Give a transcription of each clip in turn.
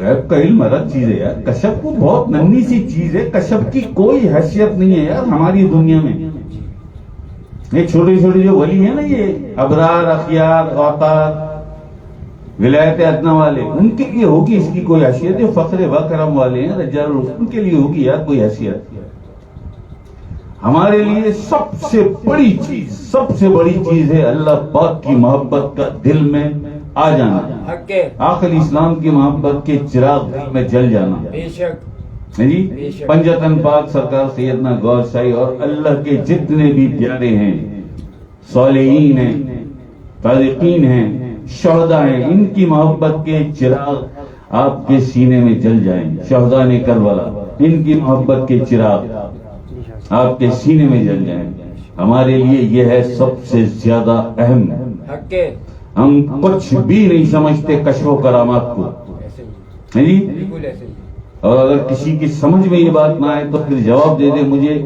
غیب کا علم الگ چیز ہے یار. کشف کو بہت ننھی سی چیز ہے. کشف کی کوئی حیثیت نہیں ہے یار ہماری دنیا میں. یہ چھوٹے چھوٹے جو ولی ہیں نا، یہ ابرار، اخیار، اوتار، ولایت ادنا والے، ان کے لیے ہوگی اس کی کوئی حیثیت. جو فخر و کرم والے ہیں رجال، ان کے لیے ہوگی یار کوئی حیثیت. ہمارے لیے سب سے بڑی چیز ہے اللہ پاک کی محبت کا دل میں آ جانا. آخر اسلام کی محبت کے چراغ دل میں جل جانا. جی پنجتن پاک سرکار سیدنا گور شاہی اور اللہ کے جتنے بھی پیارے ہیں، صالحین ہیں، صادقین ہیں، شہداء ہیں، ان کی محبت کے چراغ آپ کے سینے میں جل جائیں. شہداء نے کربلا، ان کی محبت کے چراغ آپ کے سینے میں جل جائیں. ہمارے لیے یہ ہے سب سے زیادہ اہم. ہم کچھ بھی نہیں سمجھتے کشف و کرامات کو. جی اور اگر کسی کی سمجھ میں یہ بات نہ آئے تو پھر جواب دے دے مجھے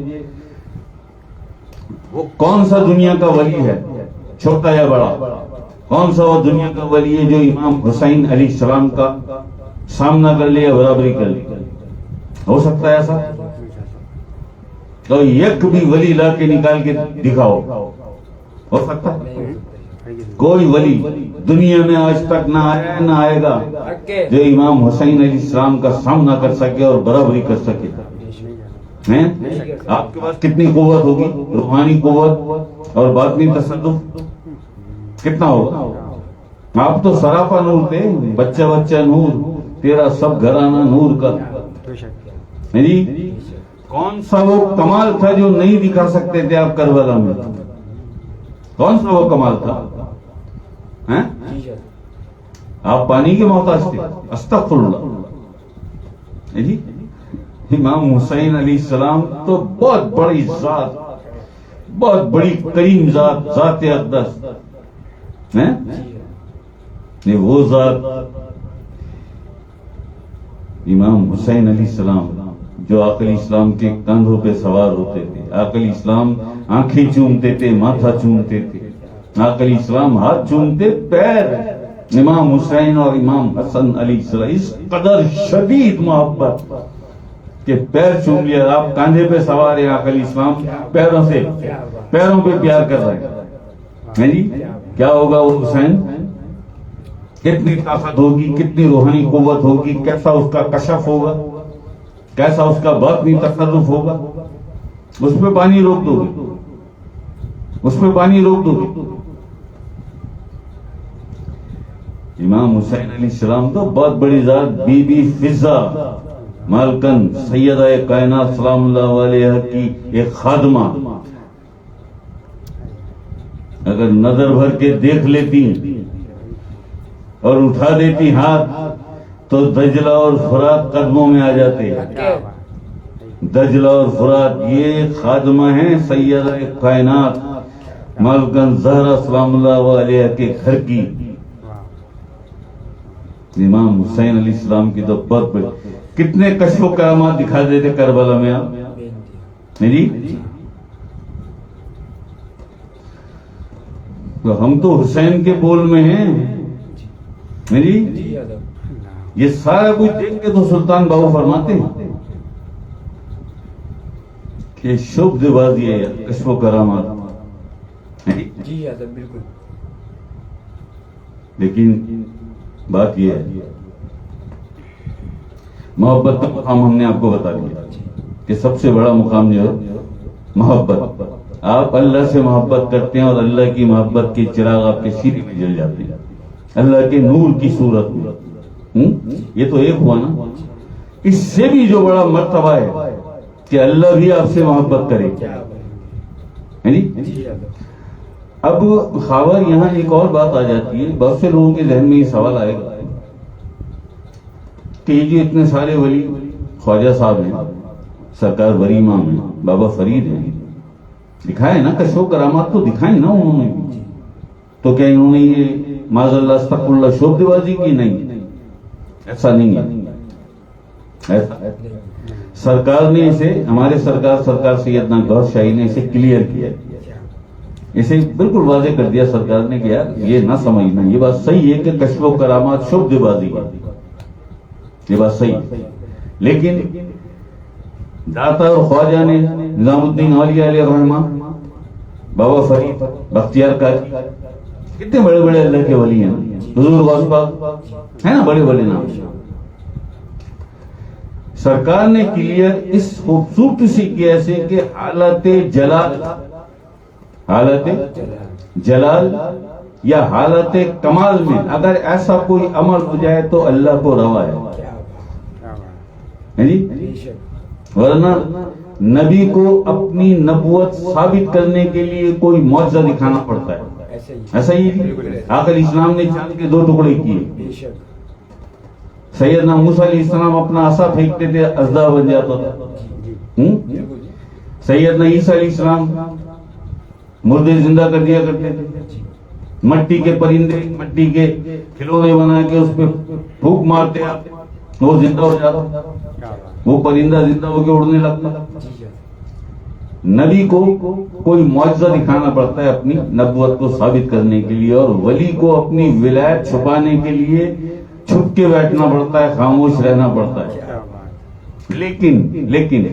وہ کون سا دنیا کا ولی ہے، چھوٹا یا بڑا؟ کون سا وہ دنیا کا ولی ہے جو امام حسین علیہ السلام کا سامنا کر لے یا برابری کر لے؟ ہو سکتا ہے ایسا؟ تو یک بھی ولی لا کے نکال کے دکھاؤ. ہو سکتا ہے؟ کوئی ولی دنیا میں آج تک نہ آیا نہ آئے گا جو امام حسین علیہ السلام کا سامنا کر سکے اور برابری کر سکے. آپ کے پاس کتنی قوت ہوگی، روحانی قوت اور باطنی تصدق کتنا ہوگا؟ آپ تو سراپا نور تھے، بچہ بچہ نور، تیرا سب گھرانہ نور کا. جی کون سا وہ کمال تھا جو نہیں دکھا سکتے تھے آپ کربلا میں؟ کون سا وہ کمال تھا؟ آپ پانی کے محتاج تھے؟ استغفر اللہ. جی امام حسین علیہ السلام تو بہت بڑی ذات، بہت بڑی کریم ذات، ذات اقدس. وہ ذات امام حسین علیہ السلام جو آقا علیہ السلام کے کندھوں پہ سوار ہوتے تھے. آقا علیہ السلام آنکھیں چومتے تھے، ماتھا چومتے تھے. آقا علیہ السلام ہاتھ چومتے، پیر امام حسین اور امام حسن علیہ السلام اس قدر شدید محبت کہ پیر چوم لیا. آپ کاندھے پہ سوار ہیں، آقا علیہ السلام پیروں پہ پیار کر رہے ہیں. جی کیا ہوگا وہ حسین؟ کتنی طاقت ہوگی، کتنی روحانی قوت ہوگی، کیسا اس کا کشف ہوگا، کیسا اس کا باطنی تصرف ہوگا. اس پہ پانی روک دو گے، اس پہ پانی روک دو گے. امام حسین علیہ السلام تو بہت بڑی ذات، بی بی فضا مالکن سیدہ کائنات سلام اللہ علیہ کی ایک خادمہ. اگر نظر بھر کے دیکھ لیتی اور اٹھا دیتی ہاتھ تو دجلہ اور فرات قدموں میں آ جاتے. دجلہ اور فرات یہ خادمہ ہیں سیدہ کائنات مالکن زہرا سلام اللہ علیہ کے گھر کی. امام حسین علیہ السلام کی تو بہت بڑی. کتنے کشف و کرامات دکھا دیتے کربلا میں آپ. جی تو ہم تو حسین کے بول میں ہیں. جی یہ سارا کچھ دیکھ کے تو سلطان بابو فرماتے ہیں کہ شبد بازی ہے کشف و کرامات. جی بالکل. لیکن بات یہ ہے محبت کا مقام ہم نے آپ کو بتا دیا کہ سب سے بڑا مقام جو ہے محبت. آپ اللہ سے محبت کرتے ہیں اور اللہ کی محبت کے چراغ آپ کے سینے میں جل جاتے ہیں اللہ کے نور کی صورت میں. یہ تو ایک ہوا نا. اس سے بھی جو بڑا مرتبہ ہے کہ اللہ بھی آپ سے محبت کرے. اب خاور یہاں ایک اور بات آ جاتی ہے. بہت سے لوگوں کے ذہن میں یہ سوال آئے گا کہ یہ جو اتنے سارے ولی خواجہ صاحب ہیں، سرکار بری امام ہیں، بابا فرید ہیں، دکھائے نا کشف و کرامات تو دکھائیں نا انہوں نے. تو کیا انہوں نے یہ معاذ اللہ استغفر اللہ شوق بازی کی؟ نہیں، ایسا نہیں ہے. سرکار نے اسے، ہمارے سرکار سیدنا گور شاہی نے اسے کلیئر کیا، اسے بالکل واضح کر دیا سرکار نے کہ یار یہ نہ سمجھنا، یہ بات صحیح ہے کہ کشف و کرامات شبد بازی ہے. یہ بات صحیح ہے، لیکن داتا اور خواجہ نے نظام الدین اولیاء علیہ الرحمہ، بابا فرید بختیار کاری، کتنے بڑے بڑے اللہ کے ولی ہیں، حضور غوث پاک ہے نا، بڑے بڑے نام. سرکار نے کلیئر اس خوبصورتی سے کیا ایسے کہ حالت جلال یا حالت کمال میں اگر ایسا کوئی عمل ہو جائے تو اللہ کو روا ہے جی. ورنہ نبی کو اپنی نبوت ثابت کرنے کے لیے کوئی معجزہ دکھانا پڑتا ہے. ایسا ہی آخر اسلام نے چاند کے 2 ٹکڑے کیے. سیدنا موسیٰ علیہ السلام اپنا عصا پھینکتے تھے، اژدہا بن جاتا تھا. سیدنا عیسیٰ علیہ السلام مردے زندہ کر دیا کرتے تھے. مٹی کے پرندے، مٹی کے کھلونے بنا کے اس پہ پھونک مارتے آپ، وہ زندہ ہو جاتا، وہ پرندہ زندہ ہو کے اڑنے لگتا. نبی کو کوئی معجزہ دکھانا پڑتا ہے اپنی نبوت کو ثابت کرنے کے لیے، اور ولی کو اپنی ولایت چھپانے کے لیے چھپ کے بیٹھنا پڑتا ہے، خاموش رہنا پڑتا ہے. لیکن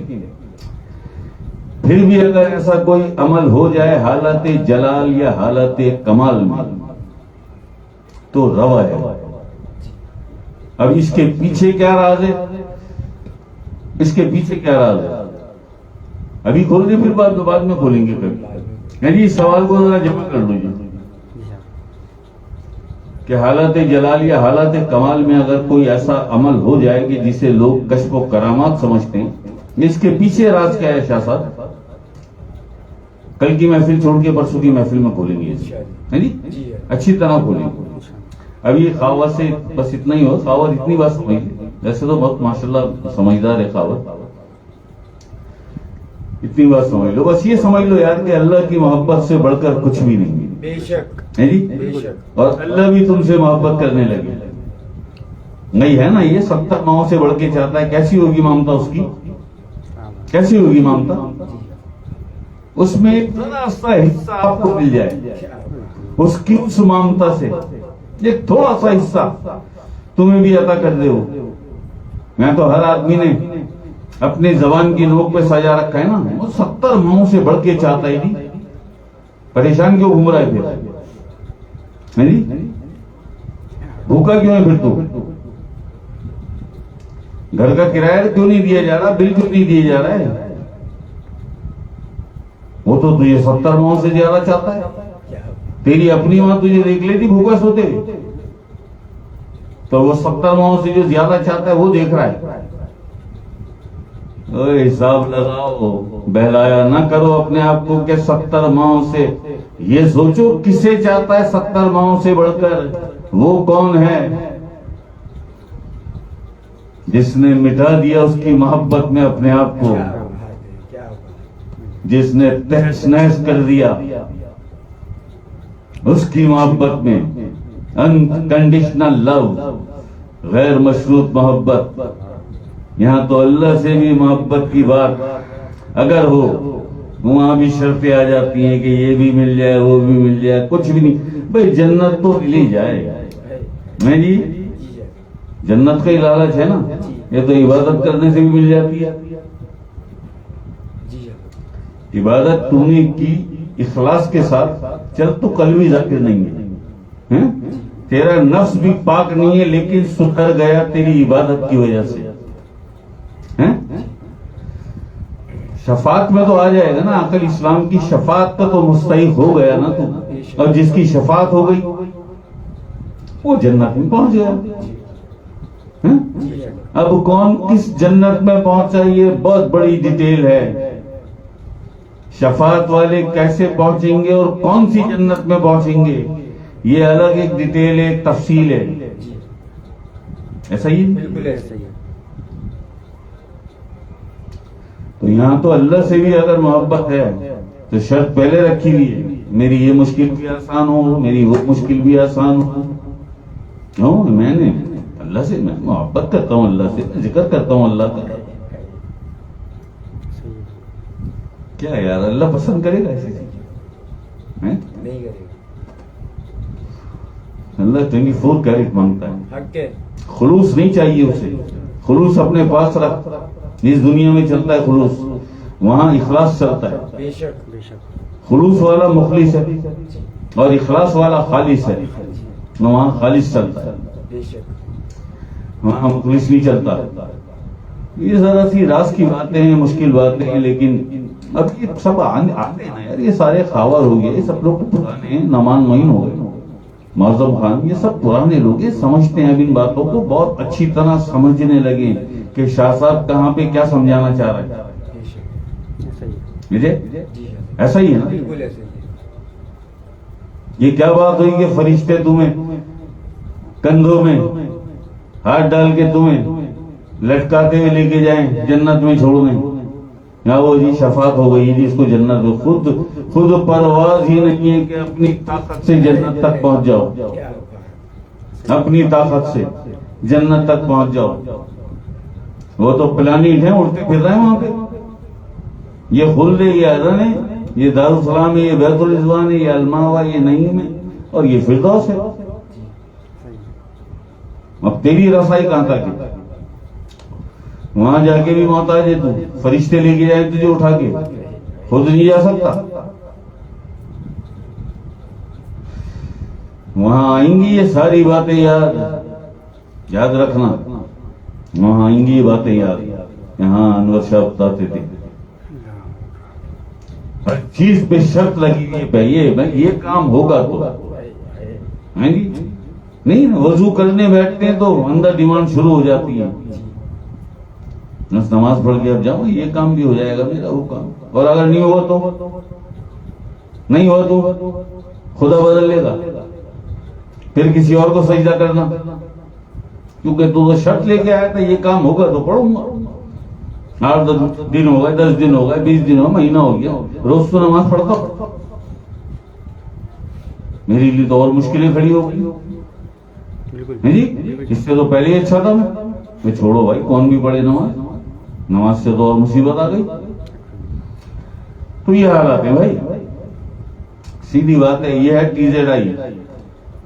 پھر بھی اگر ایسا کوئی عمل ہو جائے حالت جلال یا حالت کمال میں تو روا ہے. اب اس کے پیچھے کیا راز ہے، اس کے پیچھے کیا راز ہے ابھی کھول دیں، پھر بعد میں کھولیں گے کبھی. جی سوال کو ذرا جمع کر لو جی کہ حالت جلال یا حالت کمال میں اگر کوئی ایسا عمل ہو جائے کہ جسے لوگ کشف و کرامات سمجھتے ہیں، اس کے پیچھے راز کیا ہے شاہ صاحب؟ کل کی محفل چھوڑ کے پرسوں کی محفل میں کھولیں گے جی، اچھی طرح کھولیں گے. اب یہ خاوت سے بس اتنا ہی ہو، خاوت اتنی بات سمجھ، ویسے تو بہت ماشاءاللہ سمجھدار ہے خاوت، اتنی بات سمجھ لو، بس یہ سمجھ لو یار کہ اللہ کی محبت سے بڑھ کر کچھ بھی نہیں بے شک ہے جی. اور اللہ بھی تم سے محبت کرنے لگے نہیں ہے نا. یہ 70 ماؤں سے بڑھ کے چاہتا ہے. کیسی ہوگی ممتا اس کی، کیسی ہوگی ممتا؟ اس میں ایک ذرا سا حصہ آپ کو مل جائے اس کی اس ممتا سے، ایک تھوڑا سا حصہ تمہیں بھی عطا کر دے. ہو میں تو ہر آدمی نے اپنی زبان کی نوک پہ سجا رکھا ہے نا، وہ 70 ماؤں سے بڑھ کے چاہتا ہے جی. پریشان کیوں گھوم رہا ہے پھر جی؟ بھوکا کیوں ہے پھر تو؟ گھر کا کرایہ کیوں نہیں دیا جا رہا، بل کیوں نہیں دیا جا رہا ہے؟ وہ تو تجھے 70 ماؤں سے زیادہ چاہتا ہے. تیری اپنی ماں تجھے دیکھ لیتی بھوکا سوتے، تو وہ 70 ماؤں سے جو زیادہ چاہتا ہے وہ دیکھ رہا ہے. حساب لگاؤ، بہلایا نہ کرو اپنے آپ کو کہ 70 ماؤں سے. یہ سوچو کسے چاہتا ہے 70 ماؤں سے بڑھ کر؟ وہ کون ہے جس نے مٹا دیا اس کی محبت میں اپنے آپ کو، جس نے تہس نہس کر دیا اس کی محبت میں، انکنڈیشنل لو، غیر مشروط محبت. یہاں تو اللہ سے بھی محبت کی بات اگر ہو، وہاں بھی شرطیں آ جاتی ہیں کہ یہ بھی مل جائے وہ بھی مل جائے. کچھ بھی نہیں بھائی، جنت تو مل ہی جائے. میں جی جنت کا ہی لالچ ہے نا، یہ تو عبادت کرنے سے بھی مل جاتی ہے. عبادت تو نے کی اخلاص کے ساتھ، چل تو قلبی ذاکر نہیں ہے، تیرا نفس بھی پاک نہیں ہے لیکن سدھر گیا تیری عبادت کی وجہ سے. شفاعت میں تو آ جائے گا نا، عقل اسلام کی شفاعت کا تو مستحق ہو گیا نا تو، اور جس کی شفاعت ہو گئی وہ جنت میں پہنچ گیا. اب کون کس جنت میں پہنچا یہ بہت بڑی ڈیٹیل ہے. شفاعت والے کیسے پہنچیں گے اور کون سی جنت میں پہنچیں گے یہ الگ ایک ڈیٹیل ہے، ایک تفصیل ہے. ایسا ہی بالکل ایسا ہی. تو یہاں تو اللہ سے بھی اگر محبت ہے تو شرط پہلے رکھی ہوئی ہے، میری یہ مشکل بھی آسان ہو، میری وہ مشکل بھی آسان ہو. میں نے اللہ سے میں محبت کرتا ہوں، اللہ سے ذکر کرتا ہوں اللہ کا. کیا یار اللہ پسند کرے گا ایسے؟ نہیں کرے گا. اللہ 24 کیرٹ مانگتا ہے. خلوص نہیں چاہیے اسے، خلوص اپنے پاس رکھ. اس دنیا میں چلتا ہے خلوص، وہاں اخلاص چلتا ہے. بے شک بے شک. خلوص والا مخلص ہے اور اخلاص والا خالص ہے، وہاں خالص چلتا ہے، بے شک. وہاں مخلص نہیں چلتا. یہ ذرا سی راز کی باتیں ہیں، مشکل باتیں ہیں، لیکن اب یہ سب آتے ہیں نا یار، یہ سارے خاور ہو گئے، یہ سب لوگ پرانے ہیں، نعمان معین ہو گئے، معظم خان، یہ سب پرانے لوگ، یہ سمجھتے ہیں اب ان باتوں کو، بہت اچھی طرح سمجھنے لگے کہ شاہ صاحب کہاں پہ کیا سمجھانا چاہ رہے ہیں. بے شک. مجھے جی حضرت. ایسا ہی ہے نا. بالکل ایسے ہی. یہ کیا بات ہوئی کہ فرشتے تمہیں کندھوں میں ہاتھ ڈال کے تمہیں لٹکاتے ہوئے لے کے جائیں جنت میں چھوڑ دیں؟ یا وہ جی شفاعت ہو گئی جی اس کو جنت میں، خود پرواز ہی نہیں ہے کہ اپنی طاقت سے جنت تک پہنچ جاؤ، اپنی طاقت سے جنت تک پہنچ جاؤ. وہ تو پلانیٹ ہیں، اڑتے پھر رہے ہیں وہاں پہ. یہ خلد ہے، یہ اذن ہے، یہ دارالسلام ہے، یہ بیت الرضوان ہے، یہ الماوا، یہ نعیم ہے، اور یہ فردوس ہے. اب تیری رسائی کہاں تک ہے؟ وہاں جا کے بھی محتاج ہے تو، فرشتے لے کے جائیں تجھے اٹھا کے، خود نہیں جا سکتا. وہاں آئیں گی یہ ساری باتیں یاد رکھنا، وہاں آئیں گی یہ باتیں یاد. یہاں انور شاہ بتاتے تھے ہر چیز پہ شرط لگی ہوئی ہے، یہ کام ہوگا تو آئیں گی. نہیں وضو کرنے بیٹھتے ہیں تو اندر ڈیمانڈ شروع ہو جاتی ہے، بس نماز پڑھ کے اب جاؤں یہ کام بھی ہو جائے گا میرا، وہ کام. اور اگر نہیں ہوا تو خدا بدل لے گا، پھر کسی اور کو سجدہ کرنا، کیونکہ تو شرط لے کے آیا تھا یہ کام ہوگا تو پڑھوں گا. 8 دن ہو گئے، 10 دن ہو گئے، 20 دن ہو گئے، مہینہ ہو گیا، روز تو نماز پڑھتا، میرے لیے تو اور مشکلیں کھڑی ہو گئی. جی اس سے تو پہلے ہی اچھا تھا میں چھوڑو بھائی کون بھی پڑھے نماز سے تو اور مصیبت آ گئی. تو یہ حالات ہے بھائی، سیدھی بات ہے. یہ ہے TZI،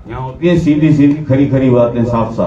یہاں ہوتی ہیں سیدھی کھری باتیں، صاف.